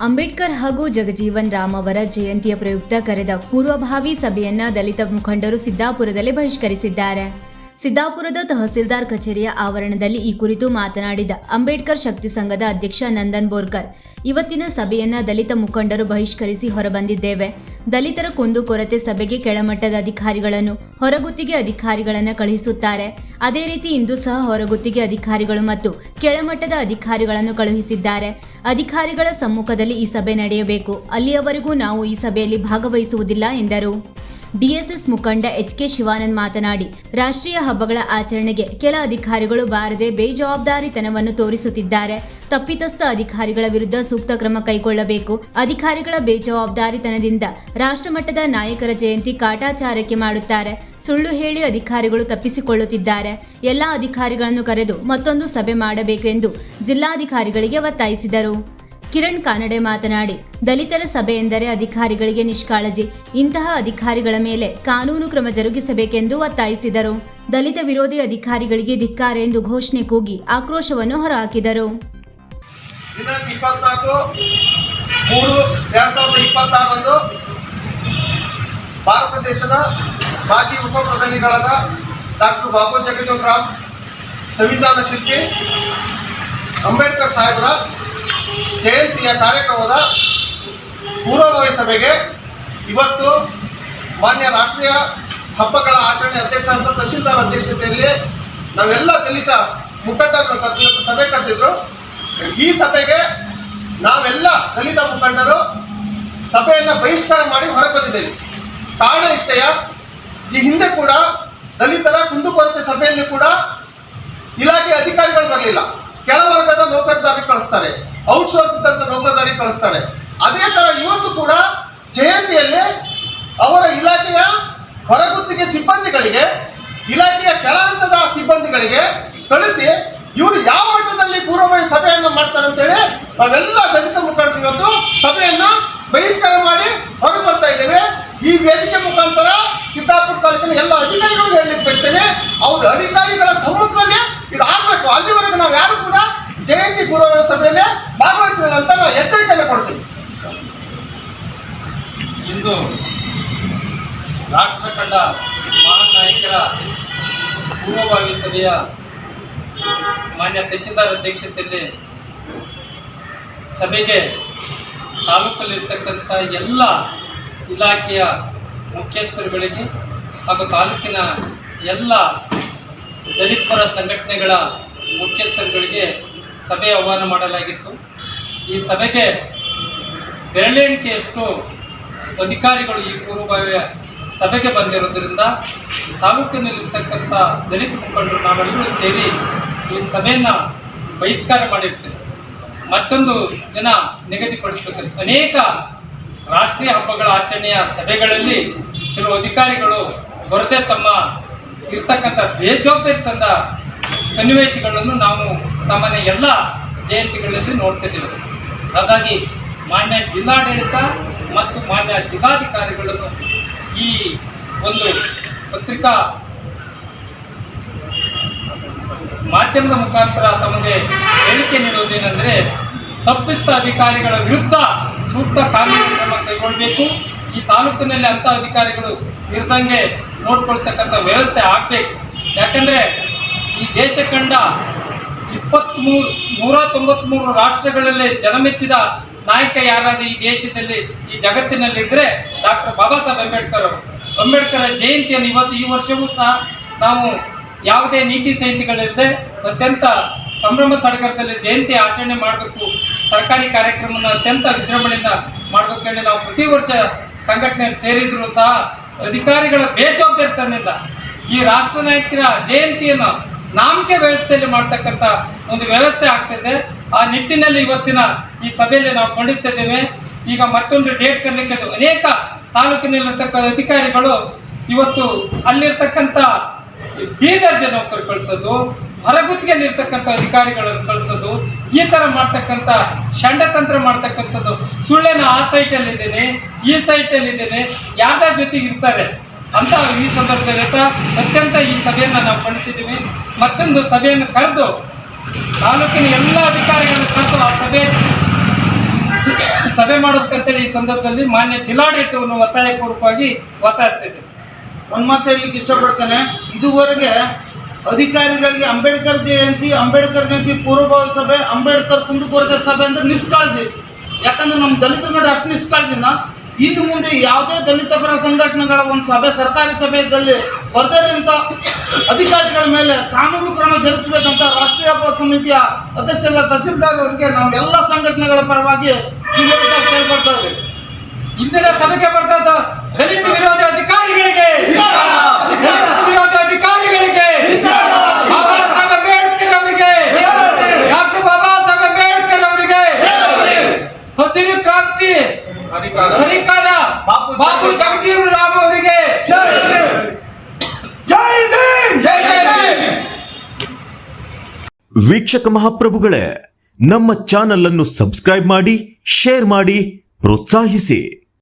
ಅಂಬೇಡ್ಕರ್ ಹಾಗೂ ಜಗಜೀವನ್ ರಾಮ್ ಅವರ ಜಯಂತಿಯ ಪ್ರಯುಕ್ತ ಕರೆದ ಪೂರ್ವಭಾವಿ ಸಭೆಯನ್ನ ದಲಿತ ಮುಖಂಡರು ಸಿದ್ದಾಪುರದಲ್ಲಿ ಬಹಿಷ್ಕರಿಸಿದ್ದಾರೆ. ಸಿದ್ದಾಪುರದ ತಹಸೀಲ್ದಾರ್ ಕಚೇರಿಯ ಆವರಣದಲ್ಲಿ ಈ ಕುರಿತು ಮಾತನಾಡಿದ ಅಂಬೇಡ್ಕರ್ ಶಕ್ತಿ ಸಂಘದ ಅಧ್ಯಕ್ಷ ನಂದನ್ ಬೋರ್ಕರ್, ಇವತ್ತಿನ ಸಭೆಯನ್ನ ದಲಿತ ಮುಖಂಡರು ಬಹಿಷ್ಕರಿಸಿ ಹೊರಬಂದಿದ್ದೇವೆ. ದಲಿತರ ಕುಂದುಕೊರತೆ ಸಭೆಗೆ ಕೆಳಮಟ್ಟದ ಅಧಿಕಾರಿಗಳನ್ನು, ಹೊರಗುತ್ತಿಗೆ ಅಧಿಕಾರಿಗಳನ್ನು ಕಳುಹಿಸುತ್ತಾರೆ. ಅದೇ ರೀತಿ ಇಂದು ಸಹ ಹೊರಗುತ್ತಿಗೆ ಅಧಿಕಾರಿಗಳು ಮತ್ತು ಕೆಳಮಟ್ಟದ ಅಧಿಕಾರಿಗಳನ್ನು ಕಳುಹಿಸಿದ್ದಾರೆ. ಅಧಿಕಾರಿಗಳ ಸಮ್ಮುಖದಲ್ಲಿ ಈ ಸಭೆ ನಡೆಯಬೇಕು. ಅಲ್ಲಿಯವರೆಗೂ ನಾವು ಈ ಸಭೆಯಲ್ಲಿ ಭಾಗವಹಿಸುವುದಿಲ್ಲ ಎಂದರು. ಡಿಎಸ್ಎಸ್ ಮುಖಂಡ ಎಚ್.ಕೆ. ಶಿವಾನಂದ್ ಮಾತನಾಡಿ, ರಾಷ್ಟ್ರೀಯ ಹಬ್ಬಗಳ ಆಚರಣೆಗೆ ಕೆಲ ಅಧಿಕಾರಿಗಳು ಬಾರದೆ ಬೇಜವಾಬ್ದಾರಿತನವನ್ನು ತೋರಿಸುತ್ತಿದ್ದಾರೆ. ತಪ್ಪಿತಸ್ಥ ಅಧಿಕಾರಿಗಳ ವಿರುದ್ಧ ಸೂಕ್ತ ಕ್ರಮ ಕೈಗೊಳ್ಳಬೇಕು. ಅಧಿಕಾರಿಗಳ ಬೇಜವಾಬ್ದಾರಿತನದಿಂದ ರಾಷ್ಟ್ರಮಟ್ಟದ ನಾಯಕರ ಜಯಂತಿ ಕಾಟಾಚಾರಕ್ಕೆ ಮಾಡುತ್ತಾರೆ. ಸುಳ್ಳು ಹೇಳಿ ಅಧಿಕಾರಿಗಳು ತಪ್ಪಿಸಿಕೊಳ್ಳುತ್ತಿದ್ದಾರೆ. ಎಲ್ಲ ಅಧಿಕಾರಿಗಳನ್ನು ಕರೆದು ಮತ್ತೊಂದು ಸಭೆ ಮಾಡಬೇಕು ಎಂದು ಜಿಲ್ಲಾಧಿಕಾರಿಗಳಿಗೆ ಒತ್ತಾಯಿಸಿದರು. ಕಿರಣ್ ಕಾನಡೆ ಮಾತನಾಡಿ, ದಲಿತರ ಸಭೆ ಎಂದರೆ ಅಧಿಕಾರಿಗಳಿಗೆ ನಿಷ್ಕಾಳಜಿ. ಇಂತಹ ಅಧಿಕಾರಿಗಳ ಮೇಲೆ ಕಾನೂನು ಕ್ರಮ ಜರುಗಿಸಬೇಕೆಂದು ಒತ್ತಾಯಿಸಿದರು. ದಲಿತ ವಿರೋಧಿ ಅಧಿಕಾರಿಗಳಿಗೆ ಧಿಕ್ಕಾರ ಎಂದು ಘೋಷಣೆ ಕೂಗಿ ಆಕ್ರೋಶವನ್ನು ಹೊರಹಾಕಿದರು. ಭಾರತ ದೇಶದ ಮಾಜಿ ಉಪ ಪ್ರಧಾನಿಗಳಾದ ಡಾಕ್ಟರ್ ಬಾಬು ಜಗಜೀವನ್ ರಾಮ್, ಸಂವಿಧಾನ ಶಿಲ್ಪಿ ಅಂಬೇಡ್ಕರ್ ಸಾಹೇಬರ ಜಯಂತಿಯ ಕಾರ್ಯಕ್ರಮದ ಪೂರ್ವಭಾವಿ ಸಭೆಗೆ ಇವತ್ತು ಮಾನ್ಯ ರಾಷ್ಟ್ರೀಯ ಹಬ್ಬಗಳ ಆಚರಣೆ ಅಧ್ಯಕ್ಷರಾದ ತಹಸೀಲ್ದಾರ್ ಅಧ್ಯಕ್ಷತೆಯಲ್ಲಿ ನಾವೆಲ್ಲ ದಲಿತ ಮುಖಂಡರು ಸಭೆ ಕರೆದಿದ್ರು. ಈ ಸಭೆಗೆ ನಾವೆಲ್ಲ ದಲಿತ ಮುಖಂಡರು ಸಭೆಯನ್ನು ಬಹಿಷ್ಕಾರ ಮಾಡಿ ಹೊರಬಂದಿದ್ದೇವೆ. ಕಾರಣ ಇಷ್ಟೆಯ, ಈ ಹಿಂದೆ ಕೂಡ ದಲಿತರ ಕುಂದುಕೊರತೆ ಸಭೆಯಲ್ಲಿ ಕೂಡ ಇಲಾಖೆ ಅಧಿಕಾರಿಗಳು ಬರಲಿಲ್ಲ. ಕೆಳವರ್ಗದ ನೌಕರದಾರಿ ಕಳಿಸ್ತಾರೆ, ಔಟ್ಸೋರ್ಸ್ ಇದ್ದಂಥ ನೌಕರದಾರಿ ಕಳಿಸ್ತಾರೆ. ಅದೇ ಥರ ಇವತ್ತು ಕೂಡ ಜಯಂತಿಯಲ್ಲಿ ಅವರ ಇಲಾಖೆಯ ಹೊರಗುತ್ತಿಗೆ ಸಿಬ್ಬಂದಿಗಳಿಗೆ, ಇಲಾಖೆಯ ಕೆಳ ಹಂತದ ಸಿಬ್ಬಂದಿಗಳಿಗೆ ಕಳಿಸಿ ಇವರು ಯಾವ ಮಟ್ಟದಲ್ಲಿ ಪೂರ್ವಭಾವಿ ಸಭೆಯನ್ನು ಮಾಡ್ತಾರೆ ಅಂತೇಳಿ ನಾವೆಲ್ಲ ದಲಿತ ಮುಖಂಡರು ಇವತ್ತು ಸಭೆಯನ್ನು ಬಹಿಷ್ಕಾರ ಮಾಡಿ ಹೊರ ಬರ್ತಾ ಇದ್ದೇವೆ. ಈ ವೇದಿಕೆ ಮುಖಾಂತರ ಸಿದ್ದಾಪುರ ತಾಲೂಕಿನ ಎಲ್ಲ ಅಧಿಕಾರಿಗಳಿಗೆ ಹೇಳಲಿಕ್ಕೆ ಬಯಸ್ತೇನೆ, ಅವ್ರ ಅಧಿಕಾರಿಗಳ ಸಮ್ಮುಖದಲ್ಲಿ ಇದಾಗಬೇಕು. ಅಲ್ಲಿವರೆಗೂ ನಾವು ಯಾರು ಕೂಡ ಜಯಂತಿ ಪೂರ್ವಭಾವಿ ಸಭೆಯಲ್ಲಿ ಭಾಗವಹಿಸಿಲ್ಲ ಅಂತ ನಾವು ಎಚ್ಚರಿಕೆಯನ್ನು ಕೊಡ್ತೀವಿ. ಇಂದು ರಾಷ್ಟ್ರ ಕಂಡ ಮಹಾನ್ ನಾಯಕರ ಪೂರ್ವಭಾವಿ ಸಭೆಯ ಮಾನ್ಯ ತಹಶೀಲ್ದಾರ್ ಅಧ್ಯಕ್ಷತೆಯಲ್ಲಿ ಸಭೆಗೆ ತಾಲೂಕಲ್ಲಿರ್ತಕ್ಕಂಥ ಎಲ್ಲ ಇಲಾಖೆಯ ಮುಖ್ಯಸ್ಥರುಗಳಿಗೆ ಹಾಗೂ ತಾಲೂಕಿನ ಎಲ್ಲ ದಲಿತ ಪರ ಸಂಘಟನೆಗಳ ಮುಖ್ಯಸ್ಥರುಗಳಿಗೆ ಸಭೆ ಆಹ್ವಾನ ಮಾಡಲಾಗಿತ್ತು. ಈ ಸಭೆಗೆ ಬೆರಳೆಣಿಕೆಯಷ್ಟು ಅಧಿಕಾರಿಗಳು ಈ ಪೂರ್ವಭಾವಿ ಸಭೆಗೆ ಬಂದಿರೋದ್ರಿಂದ ತಾಲೂಕಿನಲ್ಲಿರ್ತಕ್ಕಂಥ ದಲಿತ ಮುಖಂಡರು ನಾವೆಲ್ಲರೂ ಸೇರಿ ಈ ಸಭೆಯನ್ನು ಬಹಿಷ್ಕಾರ ಮಾಡಿರ್ತೇವೆ. ಮತ್ತೊಂದು ದಿನ ನಿಗದಿಪಡಿಸಬೇಕು. ಅನೇಕ ರಾಷ್ಟ್ರೀಯ ಹಬ್ಬಗಳ ಆಚರಣೆಯ ಸಭೆಗಳಲ್ಲಿ ಕೆಲವು ಅಧಿಕಾರಿಗಳು ಬರದೇ ತಮ್ಮ ಇರ್ತಕ್ಕಂಥ ಬೇಜವಾಬ್ದಾರಿ ತಂದ ಸನ್ನಿವೇಶಗಳನ್ನು ನಾವು ಸಾಮಾನ್ಯ ಎಲ್ಲ ಜಯಂತಿಗಳಲ್ಲಿ ನೋಡ್ತಿದ್ದೇವೆ. ಹಾಗಾಗಿ ಮಾನ್ಯ ಜಿಲ್ಲಾಡಳಿತ ಮತ್ತು ಮಾನ್ಯ ಜಿಲ್ಲಾಧಿಕಾರಿಗಳನ್ನು ಈ ಒಂದು ಪತ್ರಿಕಾ ಮಾಧ್ಯಮದ ಮುಖಾಂತರ ತಮಗೆ ಹೇಳಿಕೆ ನೀಡುವುದೇನೆಂದರೆ, ತಪ್ಪಿಸ್ತ ಅಧಿಕಾರಿಗಳ ವಿರುದ್ಧ ಸೂಕ್ತ ಕಾನೂನು ಕ್ರಮ ಕೈಗೊಳ್ಳಬೇಕು. ಈ ತಾಲೂಕಿನಲ್ಲಿ ಅಂಥ ಅಧಿಕಾರಿಗಳು ಇರದಂಗೆ ನೋಡ್ಕೊಳ್ತಕ್ಕಂಥ ವ್ಯವಸ್ಥೆ ಆಗಬೇಕು. ಯಾಕಂದರೆ ಈ ದೇಶ ಕಂಡ 193 ರಾಷ್ಟ್ರಗಳಲ್ಲಿ ಜನಮೆಚ್ಚಿದ ನಾಯಕ ಯಾರಾದರೂ ಈ ದೇಶದಲ್ಲಿ, ಈ ಜಗತ್ತಿನಲ್ಲಿ ಇದ್ದರೆ ಡಾಕ್ಟರ್ ಬಾಬಾ ಸಾಹೇಬ್ ಅಂಬೇಡ್ಕರ್ ಅವರು. ಅಂಬೇಡ್ಕರ್ ಜಯಂತಿಯನ್ನು ಈ ವರ್ಷವೂ ಸಹ ನಾವು ಯಾವುದೇ ನೀತಿ ಸಂಹಿತೆಗಳಿಲ್ಲದೆ ಅತ್ಯಂತ ಸಂಭ್ರಮ ಸಡಗರದಲ್ಲಿ ಜಯಂತಿ ಆಚರಣೆ ಮಾಡಬೇಕು. ಸರ್ಕಾರಿ ಕಾರ್ಯಕ್ರಮವನ್ನು ಅತ್ಯಂತ ವಿಜೃಂಭಣೆಯಿಂದ ಮಾಡಬೇಕು ಹೇಳಿ ನಾವು ಪ್ರತಿ ವರ್ಷ ಸಂಘಟನೆಯಲ್ಲಿ ಸೇರಿದ್ರು ಸಹ ಅಧಿಕಾರಿಗಳ ಬೇಜವಾಬ್ದಾರಿತನದಿಂದ ಈ ರಾಷ್ಟ್ರ ನಾಯಕರ ಜಯಂತಿಯನ್ನು ನಾಮಕೆ ವ್ಯವಸ್ಥೆಯಲ್ಲಿ ಮಾಡ್ತಕ್ಕಂಥ ಒಂದು ವ್ಯವಸ್ಥೆ ಆಗ್ತಿದೆ. ಆ ನಿಟ್ಟಿನಲ್ಲಿ ಇವತ್ತಿನ ಈ ಸಭೆಯಲ್ಲಿ ನಾವು ಖಂಡಿಸ್ತಿದ್ದೇವೆ. ಈಗ ಮತ್ತೊಂದು ಡೇಟ್ ಕರಲಿಕ್ಕೆ ಅನೇಕ ತಾಲೂಕಿನಲ್ಲಿರ್ತಕ್ಕಂಥ ಅಧಿಕಾರಿಗಳು ಇವತ್ತು ಅಲ್ಲಿರ್ತಕ್ಕಂಥ ಬೀದರ್ ನೌಕರು ಕಳಿಸೋದು, ಹೊರಗುತ್ತಿಗೆಯಲ್ಲಿರ್ತಕ್ಕಂಥ ಅಧಿಕಾರಿಗಳನ್ನು ಕಳಿಸೋದು, ಈ ಥರ ಮಾಡ್ತಕ್ಕಂಥ ಷಂಡತಂತ್ರ ಮಾಡ್ತಕ್ಕಂಥದ್ದು. ಸುಳ್ಳೇನ ಆ ಸೈಟಲ್ಲಿದ್ದೇನೆ, ಈ ಸೈಟಲ್ಲಿದ್ದೇನೆ, ಯಾರ್ಯಾರ ಜೊತೆಗೆ ಇರ್ತಾರೆ ಅಂತ ಈ ಸಂದರ್ಭದಲ್ಲಿ ಅತ್ಯಂತ ಈ ಸಭೆಯನ್ನು ನಾವು ಖಂಡಿಸಿದ್ದೀವಿ. ಮತ್ತೊಂದು ಸಭೆಯನ್ನು ಕರೆದು ತಾಲೂಕಿನ ಎಲ್ಲ ಅಧಿಕಾರಿಗಳನ್ನು ಕರೆದು ಆ ಸಭೆ ಸಭೆ ಮಾಡೋದಕ್ಕಂತೇಳಿ ಈ ಸಂದರ್ಭದಲ್ಲಿ ಮಾನ್ಯ ಜಿಲ್ಲಾಡಳಿತವನ್ನು ಒತ್ತಾಯಪೂರ್ವಕವಾಗಿ ಒತ್ತಾಯಿಸ್ತಿದ್ದೇವೆ. ಒಂದು ಮಾತು ಹೇಳಲಿಕ್ಕೆ ಇಷ್ಟಪಡ್ತೇನೆ. ಇದುವರೆಗೆ ಅಧಿಕಾರಿಗಳಿಗೆ ಅಂಬೇಡ್ಕರ್ ಜಯಂತಿ ಪೂರ್ವಭಾವಿ ಸಭೆ, ಅಂಬೇಡ್ಕರ್ ಕುಂದುಕೊರತೆ ಸಭೆ ಅಂದ್ರೆ ನಿಷ್ಕಾಳಜಿ. ಯಾಕಂದ್ರೆ ನಮ್ಮ ದಲಿತರ ಮೇಲೆ ಅಷ್ಟು ನಿಷ್ಕಾಳಜಿನ ಇನ್ನು ಮುಂದೆ ಯಾವುದೇ ದಲಿತ ಪರ ಸಂಘಟನೆಗಳ ಒಂದು ಸಭೆ, ಸರ್ಕಾರಿ ಸಭೆಯಲ್ಲಿ ಹೊರದೇರಿದಂಥ ಅಧಿಕಾರಿಗಳ ಮೇಲೆ ಕಾನೂನು ಕ್ರಮ ಜರುಗಿಸಬೇಕಂತ ರಾಷ್ಟ್ರೀಯ ಸಮಿತಿಯ ಅಧ್ಯಕ್ಷರಾದ ತಹಸೀಲ್ದಾರ್ ಅವರಿಗೆ ನಾವು ಎಲ್ಲ ಸಂಘಟನೆಗಳ ಪರವಾಗಿ ಕೇಳ್ಕೊಳ್ತಾ ಇದ್ದೇವೆ. ಇಂದಿನ ಸಭೆಗೆ ಬರ್ತದ ದಲಿತ ವಿರೋಧಿ ಅಧಿಕಾರಿಗಳಿಗೆ, ವಿರೋಧಿ ಅಧಿಕಾರಿಗಳಿಗೆ, ಬಾಬಾ ಸಾಹೇಬ್ ಅಂಬೇಡ್ಕರ್ ಅವರಿಗೆ, ಡಾಕ್ಟರ್ ಬಾಬಾ ಸಾಹೇಬ್ ಅಂಬೇಡ್ಕರ್ ಅವರಿಗೆ, ಹಸಿರು ಕ್ರಾಂತಿ ಹರಿಕಾರ ಬಾಬು ಜಗಜೀವನ್ ರಾಮ್ ಅವರಿಗೆ ಜೈ ಭೀಮ್, ಜೈ ಭೀಮ್. ವೀಕ್ಷಕ ಮಹಾಪ್ರಭುಗಳೇ, ನಮ್ಮ ಚಾನಲ್ ಅನ್ನು ಸಬ್ಸ್ಕ್ರೈಬ್ ಮಾಡಿ, ಶೇರ್ ಮಾಡಿ, ಪ್ರೋತ್ಸಾಹಿಸಿ.